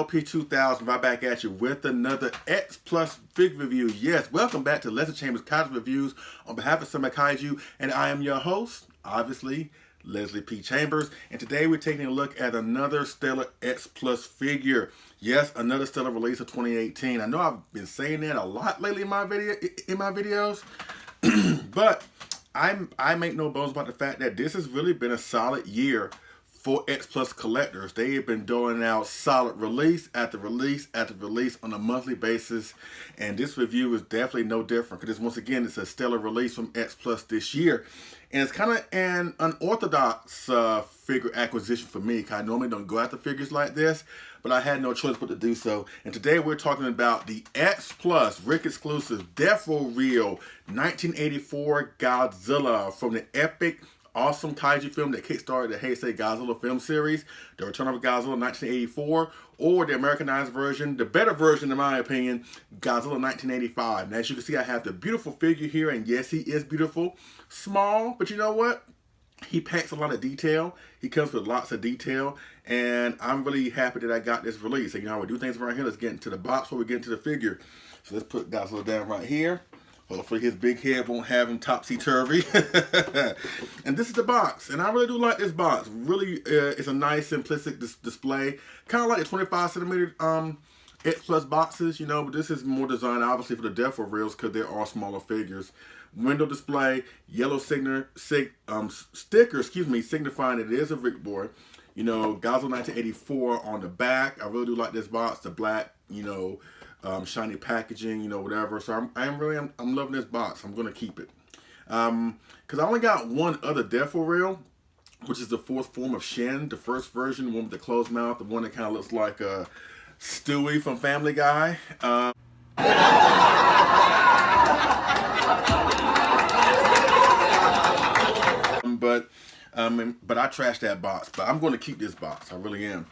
LP2000 right back at you with another X-Plus figure review. Yes, welcome back to Leslie Chambers Kaiju Reviews on behalf of Summer Kaiju, and I am your host, obviously, Leslie P. Chambers, and today we're taking a look at another stellar X-Plus figure. Yes, another stellar release of 2018. I know I've been saying that a lot lately in my videos, but I make no bones about the fact that this has really been a solid year for X-Plus collectors. They have been doing out solid release after release after release on a monthly basis, and this review is definitely no different because once again it's a stellar release from X-Plus this year, and it's kind of an unorthodox figure acquisition for me because I normally don't go after figures like this, but I had no choice but to do so. And today we're talking about the X-Plus Rick exclusive Deforeal 1984 Godzilla from the epic awesome kaiju film that kickstarted the Heisei Godzilla film series, The Return of Godzilla 1984, or the Americanized version, the better version in my opinion, Godzilla 1985. And as you can see, I have the beautiful figure here, and yes, he is beautiful. Small, but you know what? He packs a lot of detail. He comes with lots of detail, and I'm really happy that I got this release. And you know how we do things around here. Let's get into the box before we get into the figure. So let's put Godzilla down right here. Hopefully his big head won't have him topsy-turvy. And this is the box. And I really do like this box. Really, it's a nice, simplistic display. Kind of like the 25 centimeter X-Plus boxes, you know, but this is more designed, obviously, for the Deforeals because they are smaller figures. Window display, yellow sticker, signifying that it is a Rick board. You know, Godzilla 1984 on the back. I really do like this box. The black, you know, shiny packaging, you know, whatever. So I'm loving this box. I'm gonna keep it because I only got one other Deforeal, which is the fourth form of Shin, the first version, the one with the closed mouth, the one that kind of looks like Stewie from Family Guy. But I trashed that box. But I'm going to keep this box. I really am.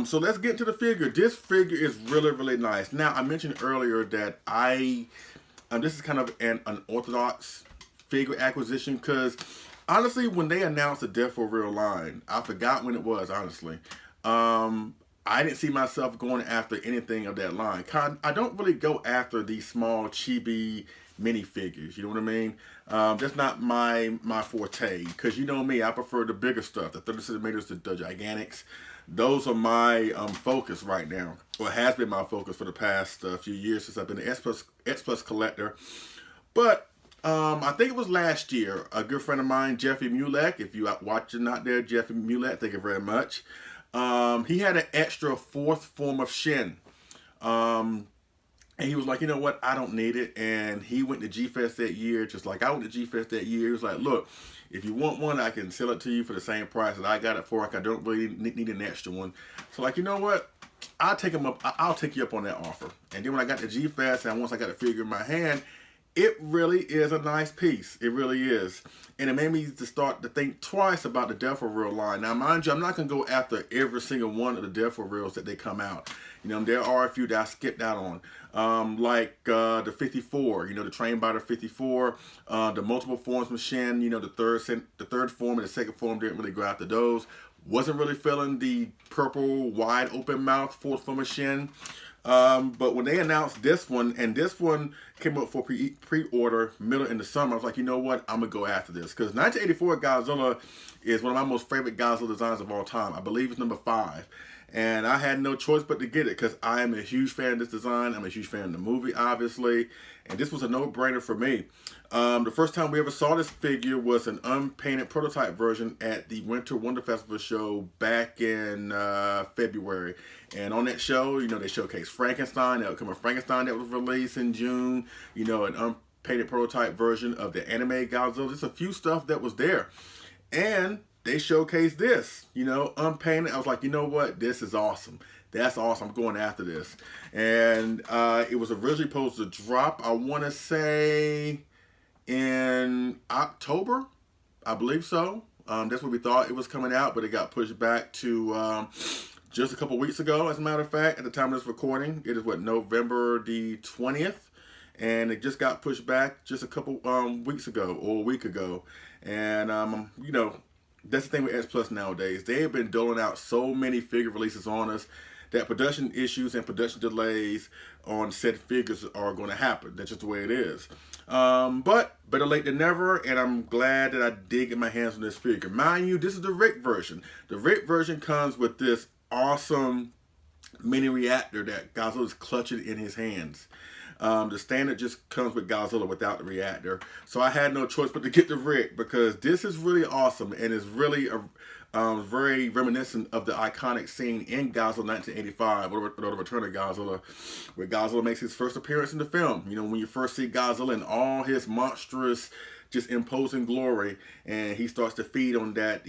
So let's get into the figure. This figure is really, really nice. Now, I mentioned earlier that this is kind of an unorthodox figure acquisition because, honestly, when they announced the Deforeal line, I forgot when it was, honestly. I didn't see myself going after anything of that line. I don't really go after these small, chibi minifigures, you know what I mean? That's not my forte, because you know me, I prefer the bigger stuff, the 30 centimeters, the gigantics. Those are my focus right now, or has been my focus for the past few years since I've been an X-Plus collector. But I think it was last year, a good friend of mine, Jeffy Mulek, if you are watching out there, Jeffy Mulek, thank you very much. He had an extra fourth form of Shin. And he was like, you know what, I don't need it. And he went to G-Fest that year, just like I went to G-Fest that year. He was like, look, if you want one, I can sell it to you for the same price that I got it for. Like, I don't really need an extra one. So like, you know what, I'll take you up on that offer. And then when I got to G-Fest, and once I got the figure in my hand, it really is a nice piece. It really is. And it made me to start to think twice about the Deforeal line. Now, mind you, I'm not going to go after every single one of the Deforeals that they come out. You know, there are a few that I skipped out on. Like the 54, you know, the Train by the 54, the multiple forms machine, you know, the third form and the second form, didn't really go after those. Wasn't really feeling the purple, wide open mouth fourth form machine. But when they announced this one, and this one came up for pre-order middle in the summer, I was like, you know what, I'm going to go after this. Because 1984 Godzilla is one of my most favorite Godzilla designs of all time. I believe it's number 5. And I had no choice but to get it because I am a huge fan of this design. I'm a huge fan of the movie, obviously. And this was a no-brainer for me. The first time we ever saw this figure was an unpainted prototype version at the Winter Wonder Festival show back in February. And on that show, you know, they showcased Frankenstein. That would come a Frankenstein that was released in June. You know, an unpainted prototype version of the anime Godzilla. Just a few stuff that was there. And they showcased this, you know, unpainted. I was like, you know what? This is awesome. That's awesome. I'm going after this. And it was originally supposed to drop, I want to say, in October. I believe so. That's what we thought it was coming out, but it got pushed back to just a couple weeks ago, as a matter of fact. At the time of this recording, it is what, November the 20th? And it just got pushed back just a couple weeks ago, or a week ago. And, you know, that's the thing with X-Plus nowadays. They have been doling out so many figure releases on us that production issues and production delays on said figures are going to happen. That's just the way it is. But better late than never, and I'm glad that I did get my hands on this figure. Mind you, this is the Rick version. The Rick version comes with this awesome mini reactor that Godzilla's clutching in his hands. The standard just comes with Godzilla without the reactor. So I had no choice but to get the Rick, because this is really awesome and is really very reminiscent of the iconic scene in Godzilla 1985, or The Return of Godzilla, where Godzilla makes his first appearance in the film. You know, when you first see Godzilla in all his monstrous, just imposing glory, and he starts to feed on that.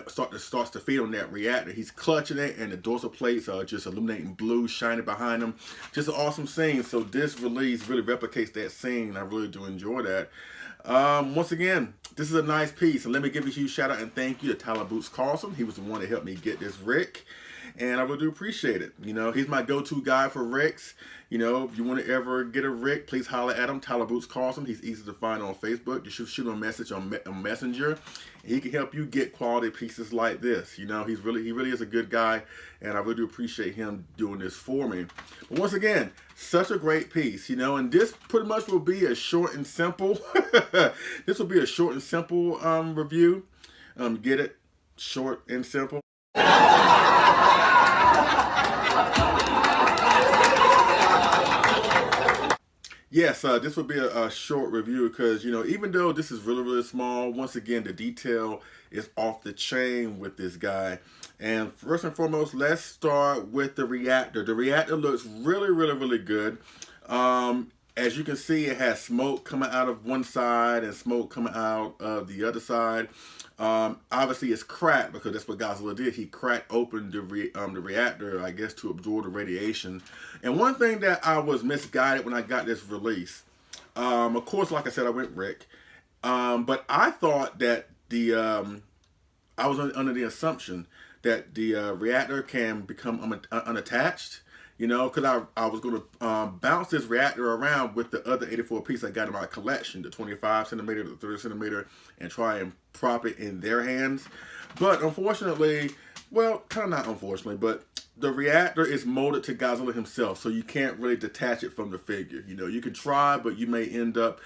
Starts to feed on that reactor. He's clutching it, and the dorsal plates are just illuminating blue, shining behind him. Just an awesome scene. So this release really replicates that scene. I really do enjoy that. Once again, this is a nice piece, and let me give a huge shout out and thank you to Tyler Boots Carlson. He was the one that helped me get this Rick, and I really do appreciate it. You know, he's my go-to guy for Ricks. You know, if you want to ever get a Rick, please holler at him, Tyler Boots Carlson. He's easy to find on Facebook. You should shoot him a message on Messenger. He can help you get quality pieces like this. You know, he really is a good guy, and I really do appreciate him doing this for me. But once again, such a great piece, you know, and this pretty much will be a short and simple. This will be a short and simple review. Get it? Short and simple. Yes, this will be a short review because, you know, even though this is really small, once again, the detail is off the chain with this guy. And first and foremost, let's start with the reactor. The reactor looks really good. As you can see, it has smoke coming out of one side and smoke coming out of the other side. Obviously, it's cracked because that's what Godzilla did. He cracked open the reactor, I guess, to absorb the radiation. And one thing that I was misguided when I got this release, of course, like I said, I went Rick, but I thought that I was under the assumption that the reactor can become unattached. You know, because I was going to bounce this reactor around with the other 84 piece I got in my collection, the 25 centimeter, the 30 centimeter, and try and prop it in their hands. But unfortunately, well, kind of not unfortunately, but the reactor is molded to Godzilla himself, so you can't really detach it from the figure. You know, you can try, but you may end up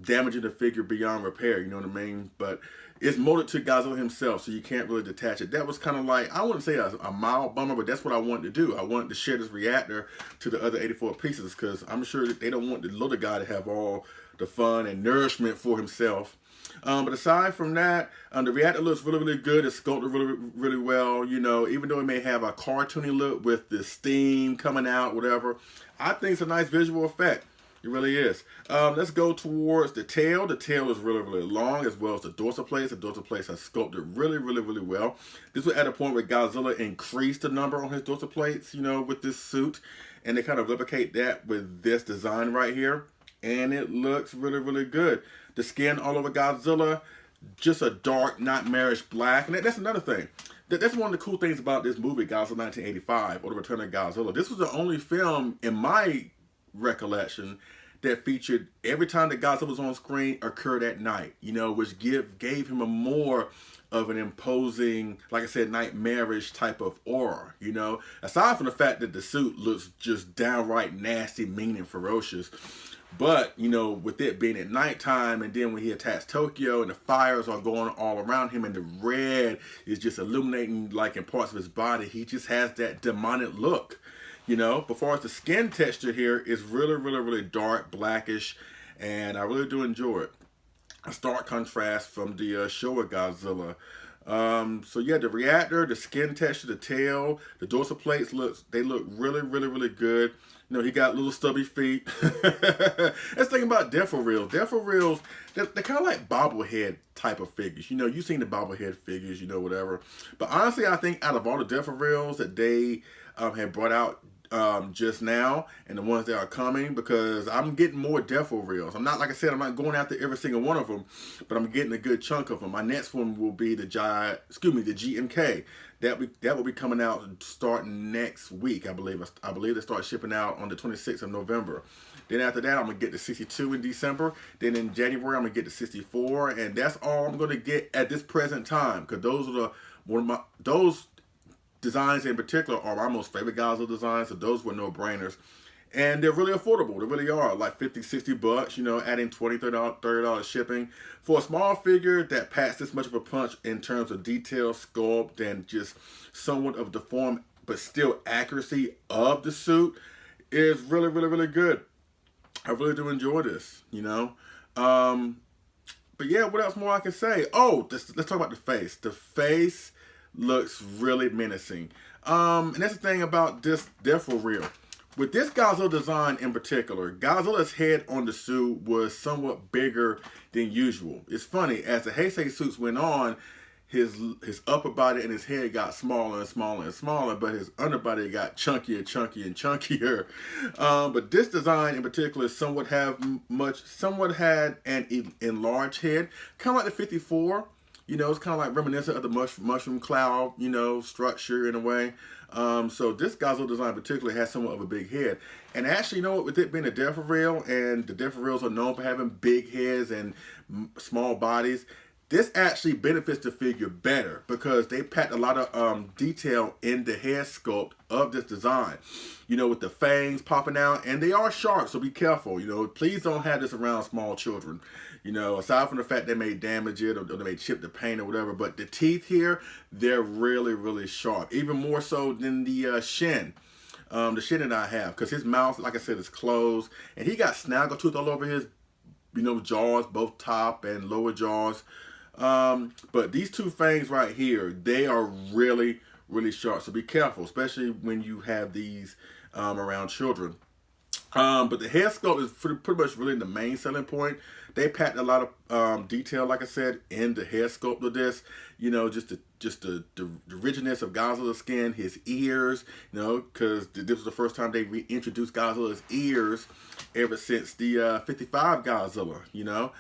damaging the figure beyond repair, you know what I mean? But it's molded to Godzilla himself, so you can't really detach it. That was kind of like, I wouldn't say a mild bummer, but that's what I wanted to do. I wanted to share this reactor to the other 84 pieces because I'm sure that they don't want the little guy to have all the fun and nourishment for himself. But aside from that, the reactor looks really good. It's sculpted really well. You know, even though it may have a cartoony look with the steam coming out, whatever, I think it's a nice visual effect. It really is. Let's go towards the tail. The tail is really long, as well as the dorsal plates. The dorsal plates are sculpted really well. This was at a point where Godzilla increased the number on his dorsal plates, you know, with this suit. And they kind of replicate that with this design right here. And it looks really good. The skin all over Godzilla, just a dark, nightmarish black. And that's another thing. That's one of the cool things about this movie, Godzilla 1985, or The Return of Godzilla. This was the only film, in my recollection, that featured every time that Godzilla was on screen occurred at night, you know, which gave him a more of an imposing, like I said, nightmarish type of aura, you know, aside from the fact that the suit looks just downright nasty, mean, and ferocious. But, you know, with it being at nighttime, and then when he attacks Tokyo and the fires are going all around him and the red is just illuminating like in parts of his body, he just has that demonic look. You know, but as far as the skin texture here is really dark, blackish, and I really do enjoy it. A stark contrast from the Showa Godzilla. So yeah, the reactor, the skin texture, the tail, the dorsal plates look really good. You know, he got little stubby feet. Let's think about Deforeal. Deforeals, they're kind of like bobblehead type of figures. You know, you've seen the bobblehead figures, you know, whatever. But honestly, I think out of all the Deforeals that they have brought out just now, and the ones that are coming, because I'm getting more Deforeals. I'm not, like I said, I'm not going after every single one of them, but I'm getting a good chunk of them. My next one will be the GMK. That will be coming out starting next week, I believe. I believe they start shipping out on the 26th of November. Then after that, I'm gonna get the 62 in December. Then in January, I'm gonna get the 64, and that's all I'm gonna get at this present time, because those are designs in particular are my most favorite Godzilla designs, so those were no-brainers. And they're really affordable. They really are, like 50, 60 bucks, you know, adding $20, $30 shipping. For a small figure that packs this much of a punch in terms of detail, sculpt, and just somewhat of the form, but still accuracy of the suit, is really, really, really good. I really do enjoy this, you know. But yeah, what else more I can say? Oh, let's talk about the face. The face looks really menacing. And that's the thing about this Deforeal. With this Godzilla design in particular, Godzilla's head on the suit was somewhat bigger than usual. It's funny, as the Heisei suits went on, his upper body and his head got smaller and smaller and smaller, but his underbody got chunkier, chunkier, and chunkier. But this design in particular somewhat had an enlarged head, kind of like the 54. You know, it's kind of like reminiscent of the mushroom cloud, you know, structure in a way. So this Godzilla design particularly has somewhat of a big head. And actually, you know what, with it being a Deforeal, and the Deforeals are known for having big heads and small bodies, this actually benefits the figure better because they packed a lot of detail in the head sculpt of this design. You know, with the fangs popping out, and they are sharp, so be careful. You know, please don't have this around small children. You know, aside from the fact they may damage it or they may chip the paint or whatever, but the teeth here, they're really, really sharp. Even more so than the shin. The shin that I have, because his mouth, like I said, is closed, and he got snaggletooth all over his, you know, jaws, both top and lower jaws. But these two fangs right here, they are really, really sharp. So be careful, especially when you have these around children. But the head sculpt is pretty much really the main selling point. They packed a lot of detail, like I said, in the head sculpt of this. You know, just the rigidness of Godzilla's skin, his ears. You know, because this was the first time they reintroduced Godzilla's ears ever since the 55 Godzilla. You know,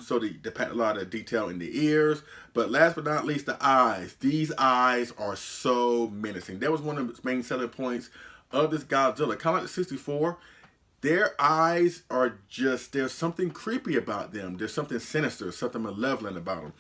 so they packed a lot of detail in the ears. But last but not least, the eyes. These eyes are so menacing. That was one of the main selling points of this Godzilla. Kind of like the 64. Their eyes are just, there's something creepy about them. There's something sinister, something malevolent about them.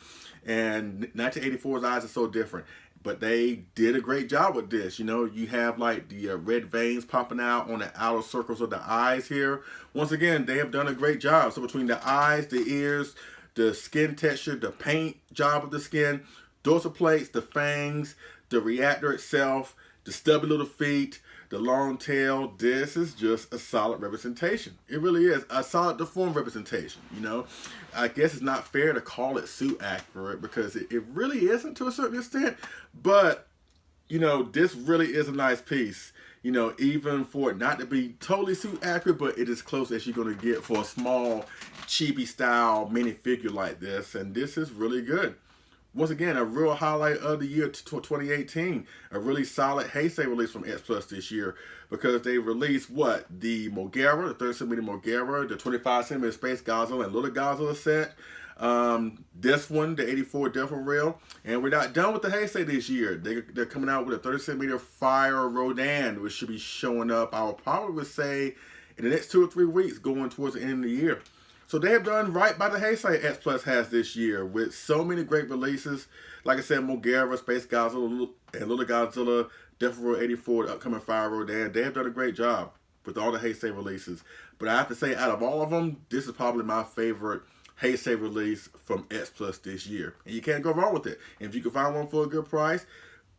And 1984's eyes are so different. But they did a great job with this. You know, you have like the red veins popping out on the outer circles of the eyes here. Once again, they have done a great job. So between the eyes, the ears, the skin texture, the paint job of the skin, dorsal plates, the fangs, the reactor itself, the stubby little feet, the long tail, this is just a solid representation. It really is a solid deformed representation. You know, I guess it's not fair to call it suit accurate because it really isn't to a certain extent. But, you know, this really is a nice piece. You know, even for it not to be totally suit accurate, but it is close as you're going to get for a small chibi style minifigure like this. And this is really good. Once again, a real highlight of the year 2018. A really solid Heisei release from X-Plus this year because they released what? The Mogera, the 30cm Mogera, the 25cm Space Godzilla and Little Godzilla set. This one, the 84 Deforeal. And we're not done with the Heisei this year. They're coming out with a 30cm Fire Rodan, which should be showing up, I would probably say, in the next 2 or 3 weeks going towards the end of the year. So they have done right by the Heisei X-Plus has this year with so many great releases. Like I said, Mogera, Space Godzilla, and Little Godzilla, Deforeal 84, the upcoming Fire Rodan. They have done a great job with all the Heisei releases. But I have to say, out of all of them, this is probably my favorite Heisei release from X-Plus this year. And you can't go wrong with it. And if you can find one for a good price,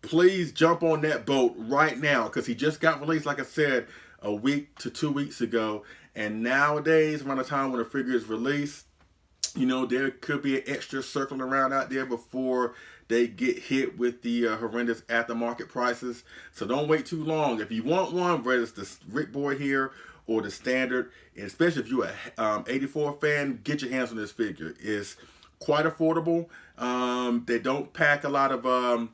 please jump on that boat right now because he just got released, like I said, a week to 2 weeks ago. And nowadays, around the time when the figure is released, you know, there could be an extra circling around out there before they get hit with the horrendous aftermarket prices. So don't wait too long. If you want one, whether it's the Rick Boy here or the standard, and especially if you're a 84 fan, get your hands on this figure. It's quite affordable. They don't pack a lot of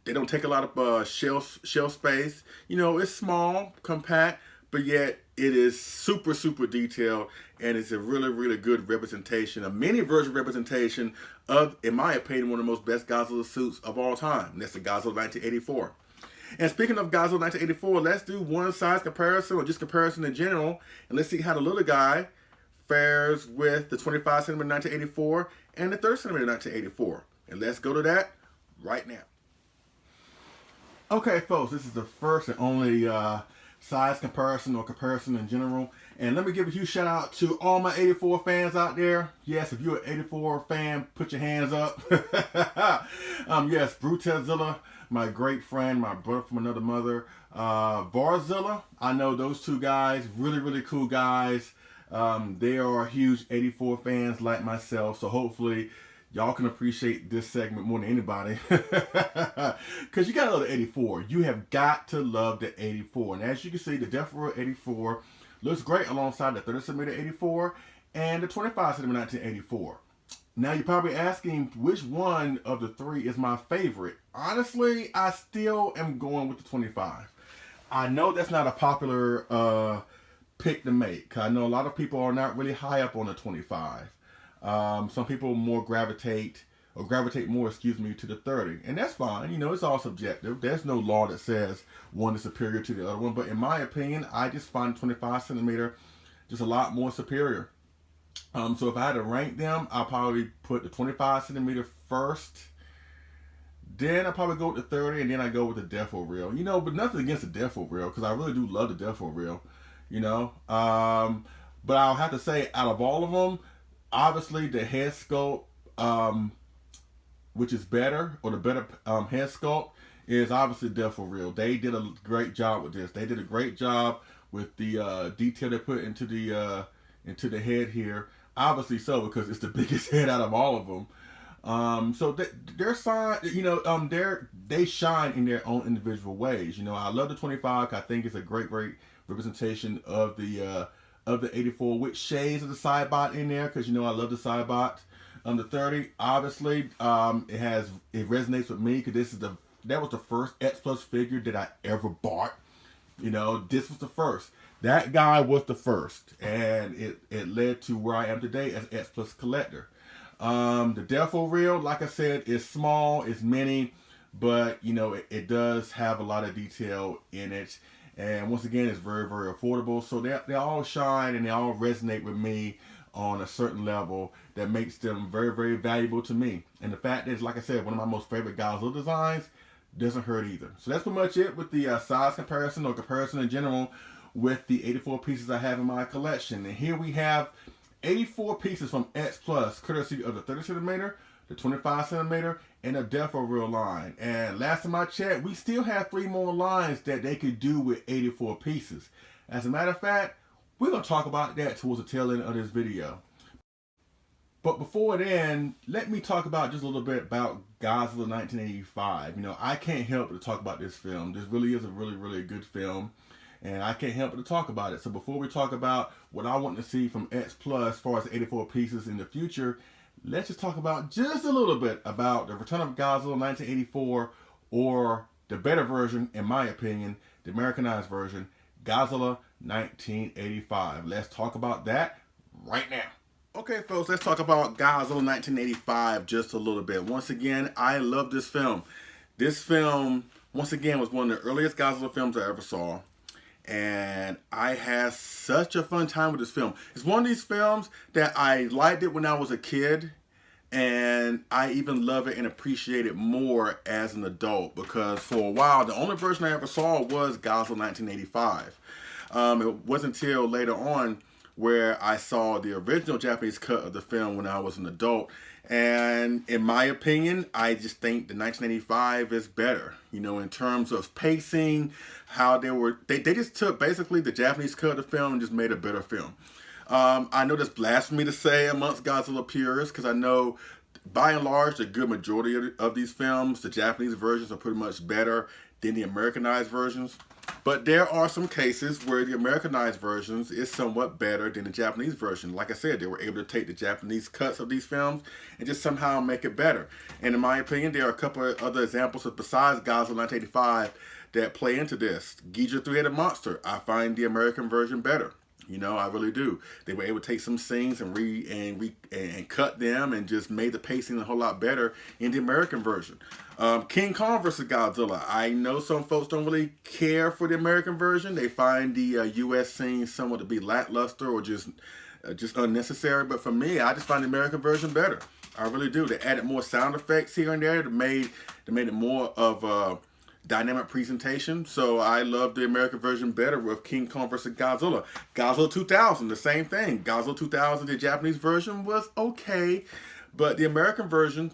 they don't take a lot of shelf space. You know, it's small, compact, but yet it is super, super detailed, and it's a really, really good representation, a mini version representation of, in my opinion, one of the most best Godzilla suits of all time. And that's the Godzilla 1984. And speaking of Godzilla 1984, let's do one size comparison or just comparison in general, and let's see how the little guy fares with the 25cm 1984 and the 30cm 1984. And let's go to that right now. Okay, folks, this is the first and only size comparison or comparison in general. And let me give a huge shout out to all my 84 fans out there. Yes, if you're an 84 fan, put your hands up. Yes, Godzilla, my great friend, my brother from another mother. Varzilla, I know those two guys, really, really cool guys. They are huge 84 fans like myself, so hopefully y'all can appreciate this segment more than anybody. Because you got to love the 84. You have got to love the 84. And as you can see, the Deforeal 84 looks great alongside the 30cm 84 and the 25cm 1984. Now you're probably asking which one of the three is my favorite. Honestly, I still am going with the 25. I know that's not a popular pick to make, 'cause I know a lot of people are not really high up on the 25. Some people more gravitate more, to the 30. And that's fine. You know, it's all subjective. There's no law that says one is superior to the other one. But in my opinion, I just find 25cm just a lot more superior. So if I had to rank them, I'll probably put the 25cm first. Then I probably go with the 30, and then I go with the Deforeal. You know, but nothing against the Deforeal, because I really do love the Deforeal. You know, but I'll have to say, out of all of them, obviously the head sculpt, which is better, or the better head sculpt, is obviously Deforeal. They did a great job with this. They did a great job with the detail they put into the head here. Obviously so, because it's the biggest head out of all of them. So their sign, you know, they shine in their own individual ways. You know, I love the 25. I think it's a great representation of the 84 with shades of the sidebot in there, because you know I love the sidebot. The 30, obviously, it resonates with me, because that was the first X-Plus figure that I ever bought. You know, this was the first. That guy was the first, and it led to where I am today as X-Plus collector. The Deforeal, like I said, is small, it's mini, but you know it does have a lot of detail in it. And once again, it's very, very affordable. So they all shine and they all resonate with me on a certain level that makes them very, very valuable to me. And the fact is, like I said, one of my most favorite Godzilla designs doesn't hurt either. So that's pretty much it with the size comparison, or comparison in general, with the 84 pieces I have in my collection. And here we have 84 pieces from X-Plus, courtesy of the 30cm, the 25cm, and a Deforeal line. And last time I checked, we still have 3 more lines that they could do with 84 pieces. As a matter of fact, we're going to talk about that towards the tail end of this video. But before then, let me talk about just a little bit about Godzilla 1985. You know, I can't help but to talk about this film. This really is a really, really good film, and I can't help but to talk about it. So before we talk about what I want to see from X-Plus as far as 84 pieces in the future, let's just talk about just a little bit about the Return of Godzilla 1984, or the better version, in my opinion, the Americanized version, Godzilla 1985. Let's talk about that right now. Okay, folks, let's talk about Godzilla 1985 just a little bit. Once again, I love this film. This film, once again, was one of the earliest Godzilla films I ever saw. And I had such a fun time with this film. It's one of these films that I liked it when I was a kid, and I even love it and appreciate it more as an adult, because for a while, the only version I ever saw was Godzilla 1985. It wasn't until later on where I saw the original Japanese cut of the film when I was an adult. And in my opinion, I just think the 1985 is better, you know, in terms of pacing, how they just took basically the Japanese cut of the film and just made a better film. I know that's blasphemy to say amongst Godzilla purists, because I know by and large the good majority of these films, the Japanese versions are pretty much better than the Americanized versions. But there are some cases where the Americanized versions is somewhat better than the Japanese version. Like I said, they were able to take the Japanese cuts of these films and just somehow make it better. And in my opinion, there are a couple of other examples besides Godzilla 1985 that play into this. Ghidorah Three-Headed Monster, I find the American version better. You know, I really do. They were able to take some scenes and cut them and just made the pacing a whole lot better in the American version. King Kong vs. Godzilla. I know some folks don't really care for the American version. They find the U.S. scene somewhat to be lackluster or just unnecessary. But for me, I just find the American version better. I really do. They added more sound effects here and there. They made it more of dynamic presentation. So I love the American version better with King Kong versus Godzilla. Godzilla 2000, the same thing. Godzilla 2000, the Japanese version was okay, but the American version,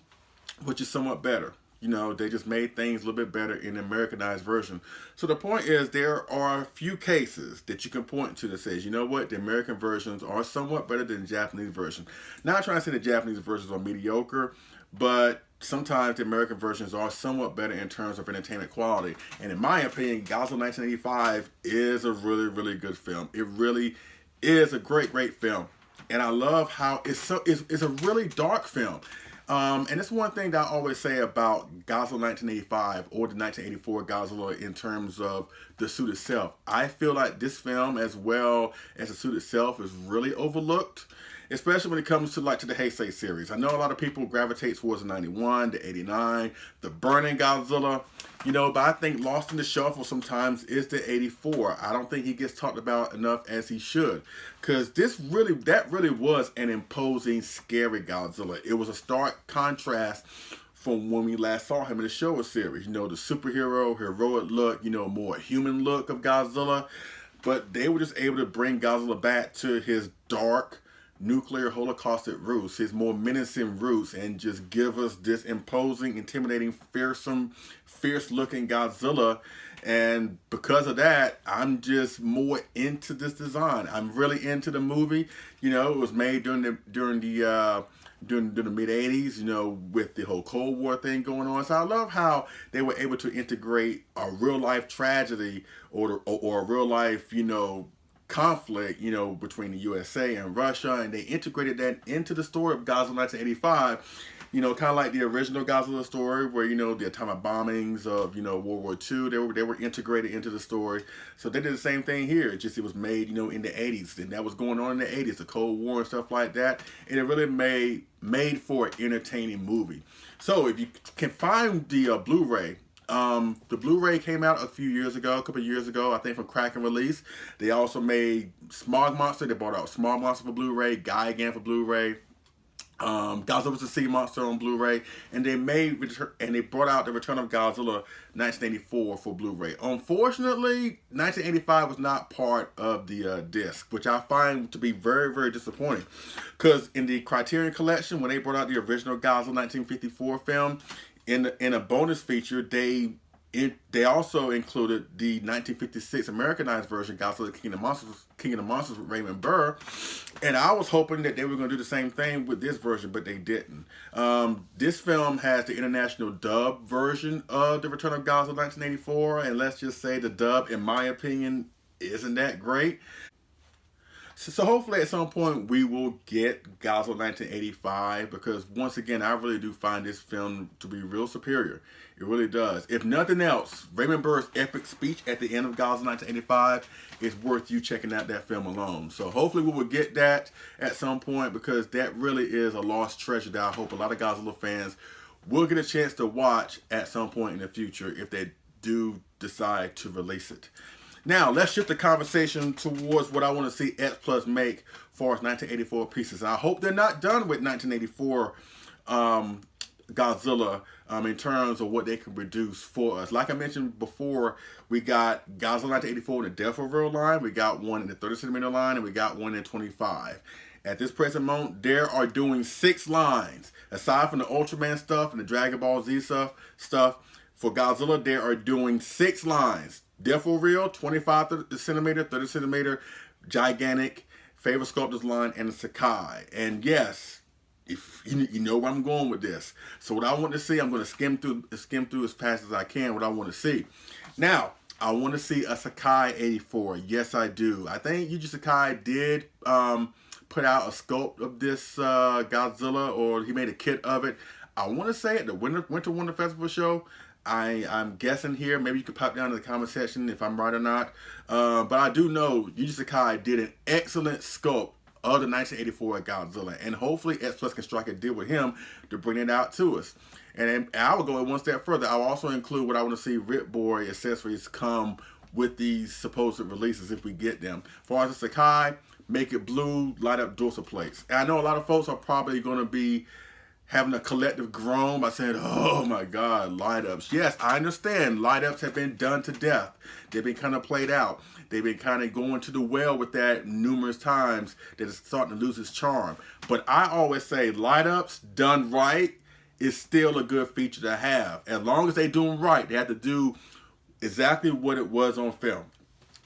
which is somewhat better. They just made things a little bit better in the Americanized version. So the point is, there are a few cases that you can point to that says, you know what, the American versions are somewhat better than the Japanese version. Not trying to say the Japanese versions are mediocre, but sometimes the American versions are somewhat better in terms of entertainment quality. And in my opinion, Godzilla 1985 is a really, really good film. It really is a great, great film. And I love how it's a really dark film. And it's one thing that I always say about Godzilla 1985 or the 1984 Godzilla in terms of the suit itself. I feel like this film, as well as the suit itself, is really overlooked, especially when it comes to the Heisei series. I know a lot of people gravitate towards the 91, the 89, the Burning Godzilla, but I think lost in the shuffle sometimes is the 84. I don't think he gets talked about enough as he should, because that really was an imposing, scary Godzilla. It was a stark contrast from when we last saw him in the Showa series. The superhero, heroic look, more human look of Godzilla. But they were just able to bring Godzilla back to his dark, nuclear holocaustic roots, his more menacing roots, and just give us this imposing, intimidating, fearsome, fierce-looking Godzilla. And because of that, I'm just more into this design. I'm really into the movie. It was made during the mid 80s, with the whole Cold War thing going on. So I love how they were able to integrate a real life tragedy or a real life, conflict, between the USA and Russia, and they integrated that into the story of Godzilla 1985. Kind of like the original Godzilla story, where the atomic bombings of World War II, they were integrated into the story. So they did the same thing here. It was made in the 80s, and that was going on in the 80s, the Cold War and stuff like that, and it really made for an entertaining movie. So if you can find the Blu-ray. The Blu-ray came out a couple of years ago, I think, from Kraken Release. They also made Smog Monster. They brought out Smog Monster for Blu-ray, Gigan for Blu-ray, Godzilla vs. Sea Monster on Blu-ray, and they brought out the Return of Godzilla 1984 for Blu-ray. Unfortunately, 1985 was not part of the disc, which I find to be very, very disappointing. Because in the Criterion Collection, when they brought out the original Godzilla 1954 film, in a bonus feature, they also included the 1956 Americanized version, Godzilla King of the Monsters with Raymond Burr, and I was hoping that they were going to do the same thing with this version, but they didn't. This film has the international dub version of The Return of Godzilla 1984, and let's just say the dub, in my opinion, isn't that great. So hopefully at some point we will get Godzilla 1985, because once again, I really do find this film to be real superior. It really does. If nothing else, Raymond Burr's epic speech at the end of Godzilla 1985 is worth you checking out that film alone. So hopefully we will get that at some point, because that really is a lost treasure that I hope a lot of Godzilla fans will get a chance to watch at some point in the future if they do decide to release it. Now, let's shift the conversation towards what I want to see X-Plus make for its 1984 pieces. And I hope they're not done with 1984 Godzilla in terms of what they can produce for us. Like I mentioned before, we got Godzilla 1984 in the Deforeal line, we got one in the 30cm line, and we got one in 25. At this present moment, they are doing 6 lines. Aside from the Ultraman stuff and the Dragon Ball Z stuff, for Godzilla, they are doing 6 lines. Deforeal, 25cm, 30cm, gigantic, Favorite Sculptor's line, and a Sakai. And yes, if you know where I'm going with this. So what I want to see, I'm going to skim through as fast as I can what I want to see. Now, I want to see a Sakai 84. Yes, I do. I think Yuji Sakai did put out a sculpt of this Godzilla, or he made a kit of it. I want to say at the Winter Wonder Festival show. I'm guessing here. Maybe you could pop down in the comment section if I'm right or not. But I do know Yuji Sakai did an excellent sculpt of the 1984 Godzilla, and hopefully X-Plus can strike a deal with him to bring it out to us. And I will go one step further. I'll also include what I want to see Rip Boy accessories come with these supposed releases if we get them. As far as the Sakai, make it blue, light up dorsal plates. And I know a lot of folks are probably going to be having a collective groan by saying, oh my God, light-ups. Yes, I understand light-ups have been done to death. They've been kind of played out. They've been kind of going to the well with that numerous times that it's starting to lose its charm. But I always say light-ups done right is still a good feature to have. As long as they do them right, they have to do exactly what it was on film.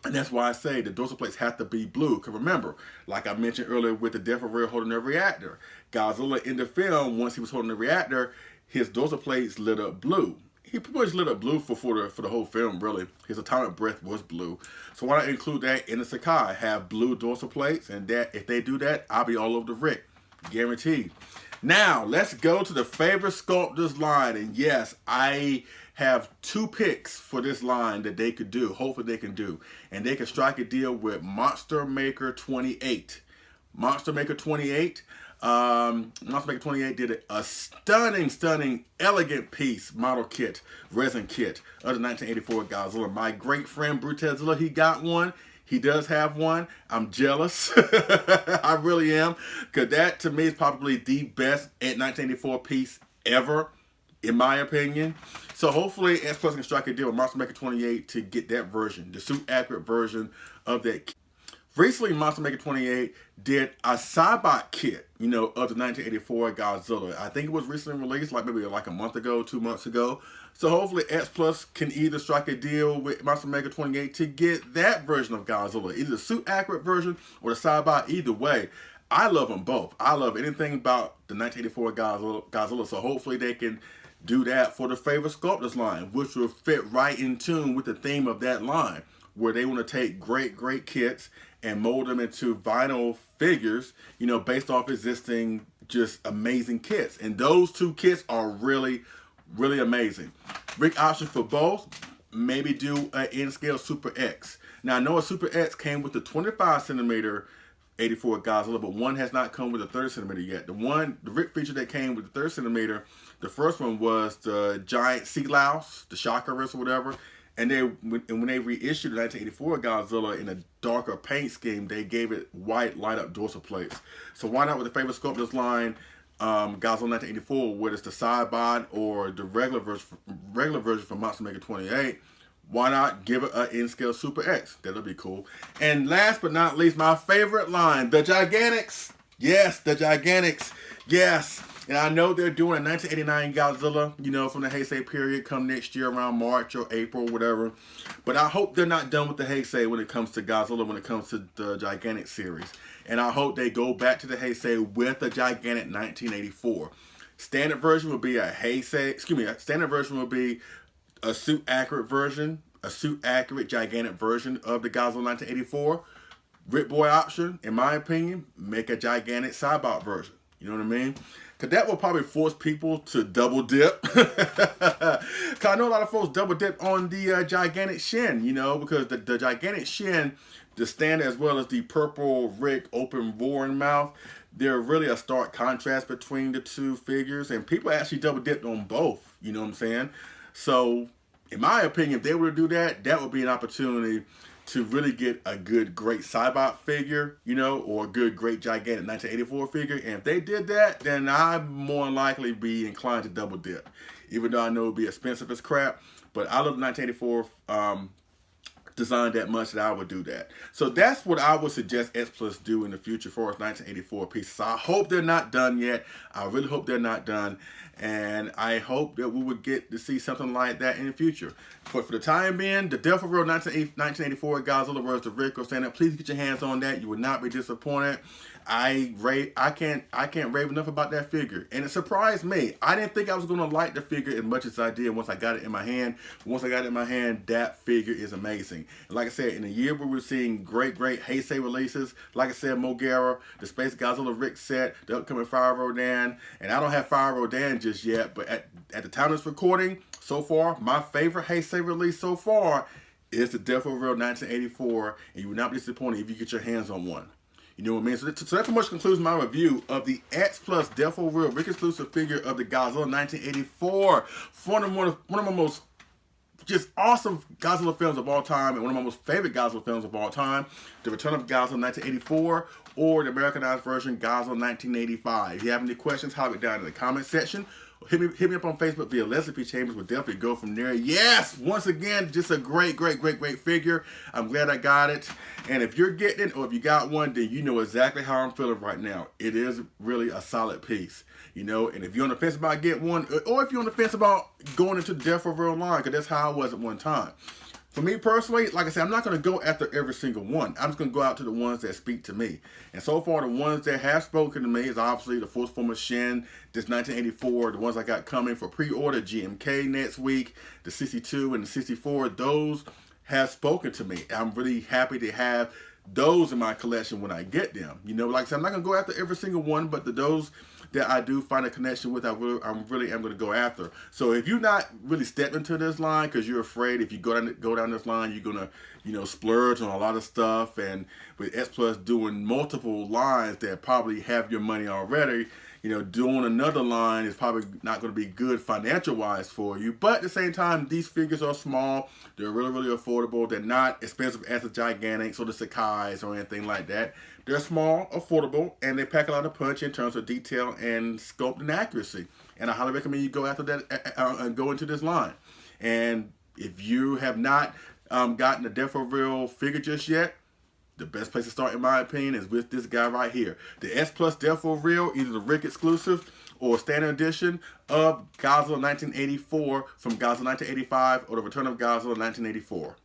And that's why I say the dorsal plates have to be blue. Because remember, like I mentioned earlier with the Deforeal holding the reactor, Godzilla in the film, once he was holding the reactor, his dorsal plates lit up blue. He pretty much lit up blue for the whole film, really. His atomic breath was blue. So why not include that in the Sakai? Have blue dorsal plates, and that if they do that, I'll be all over the Rick. Guaranteed. Now, let's go to the favorite sculptors line. And yes, I have 2 picks for this line that they could do. Hopefully they can do. And they can strike a deal with Monster Maker 28. Monster Maker 28. Monster Maker 28 did a stunning, elegant piece, model kit, resin kit of the 1984 Godzilla. My great friend Brutezilla, he got one. He does have one. I'm jealous. I really am. Because that, to me, is probably the best 1984 piece ever, in my opinion. So hopefully X-Plus can strike a deal with Monster Maker 28 to get that version, the suit accurate version of that kit. Recently, Monster Maker 28 did a Cybot kit, of the 1984 Godzilla. I think it was recently released, maybe a month ago, 2 months ago. So hopefully X-Plus can either strike a deal with Monster Maker 28 to get that version of Godzilla, either the suit accurate version or the Cybot. Either way, I love them both. I love anything about the 1984 Godzilla. So hopefully they can do that for the favorite sculptors line, which will fit right in tune with the theme of that line, where they want to take great kits and mold them into vinyl figures, based off existing just amazing kits. And those 2 kits are really amazing. Rig option for both, maybe do an N-scale Super X. Now I know a Super X came with the 25cm 84 Godzilla, but one has not come with a 30cm yet. The rig feature that came with the 30cm, the first one was the giant sea louse, the Shockers or whatever. And when they reissued the 1984 Godzilla in a darker paint scheme, they gave it white light-up dorsal plates. So why not with the favorite sculptors line, Godzilla 1984, whether it's the Cybot or the regular version from Monster Maker 28, why not give it an N-scale Super X? That'll be cool. And last but not least, my favorite line, the Gigantics. Yes, the Gigantics. Yes. And I know they're doing a 1989 Godzilla, from the Heisei period, come next year around March or April, whatever. But I hope they're not done with the Heisei when it comes to Godzilla, when it comes to the Gigantic series. And I hope they go back to the Heisei with a Gigantic 1984. Standard version will be standard version will be a suit accurate version, a suit accurate Gigantic version of the Godzilla 1984. Rip Boy option, in my opinion, make a Gigantic Cybot version. You know what I mean? Because that will probably force people to double dip. Because I know a lot of folks double dip on the Gigantic Shin, because the Gigantic Shin, the standard as well as the purple Rick open roaring mouth, they're really a stark contrast between the 2 figures. And people actually double dipped on both, you know what I'm saying? So, in my opinion, if they were to do that, that would be an opportunity to really get a great Cybot figure, or a great Gigantic 1984 figure. And if they did that, then I'd more likely be inclined to double dip. Even though I know it would be expensive as crap. But I love the 1984 design that much that I would do that. So that's what I would suggest X-Plus do in the future for its 1984 pieces. I hope they're not done yet. I really hope they're not done. And I hope that we would get to see something like that in the future. But for the time being, the Deforeal 1984 Godzilla vs. the Rick or stand up. Please get your hands on that. You will not be disappointed. I can't rave enough about that figure. And it surprised me. I didn't think I was going to like the figure as much as I did once I got it in my hand. Once I got it in my hand, that figure is amazing. And like I said, in a year where we're seeing great Heisei releases, like I said, Mogera, the Space Godzilla Rick set, the upcoming Fire Rodan, and I don't have Fire Rodan just yet, but at the time of this recording, so far, my favorite Heisei release so far is the Deforeal 1984, and you will not be disappointed if you get your hands on one. You know what I mean? So that pretty much concludes my review of the X-Plus Deforeal Rick exclusive figure of the Godzilla 1984. One of my most just awesome Godzilla films of all time, and one of my most favorite Godzilla films of all time, The Return of Godzilla 1984, or the Americanized version, Godzilla 1985. If you have any questions, holler it down in the comment section. Hit me up on Facebook via Leslie P. Chambers. We'll definitely go from there. Yes, once again, just a great figure. I'm glad I got it. And if you're getting it or if you got one, then you know exactly how I'm feeling right now. It is really a solid piece, you know. And if you're on the fence about getting one, or if you're on the fence about going into the Deforeal line, because that's how I was at one time. For me personally, like I said, I'm not going to go after every single one. I'm just going to go out to the ones that speak to me. And so far, the ones that have spoken to me is obviously the Force Former Shin, this 1984, the ones I got coming for pre-order, GMK next week, the 62 and the 64. Those have spoken to me. I'm really happy to have those in my collection when I get them. You know, like I said, I'm not going to go after every single one, but those that I do find a connection with, I really am going to go after. So if you're not really stepping into this line because you're afraid if you go down this line, you're going to, you know, splurge on a lot of stuff, and with X-Plus doing multiple lines that probably have your money already, you know, doing another line is probably not going to be good financial-wise for you. But at the same time, these figures are small. They're really affordable. They're not expensive as the Gigantics or the Sakais or anything like that. They're small, affordable, and they pack a lot of punch in terms of detail and sculpt and accuracy. And I highly recommend you go after that and go into this line. And if you have not gotten a Deforeal figure just yet, the best place to start, in my opinion, is with this guy right here. The X-Plus Deforeal, either the Rick exclusive or standard edition of Godzilla 1984 from Godzilla 1985 or the Return of Godzilla 1984.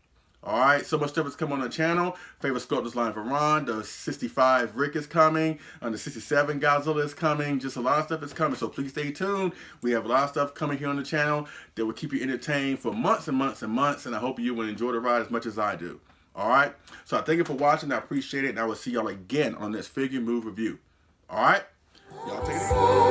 Alright, so much stuff is coming on the channel. Favorite sculptors line for Ron. The 65 Rick is coming. And the 67 Godzilla is coming. Just a lot of stuff is coming, so please stay tuned. We have a lot of stuff coming here on the channel that will keep you entertained for months and months and months, and I hope you will enjoy the ride as much as I do. Alright, so I thank you for watching. I appreciate it, and I will see y'all again on this figure move review. Alright, y'all take it easy.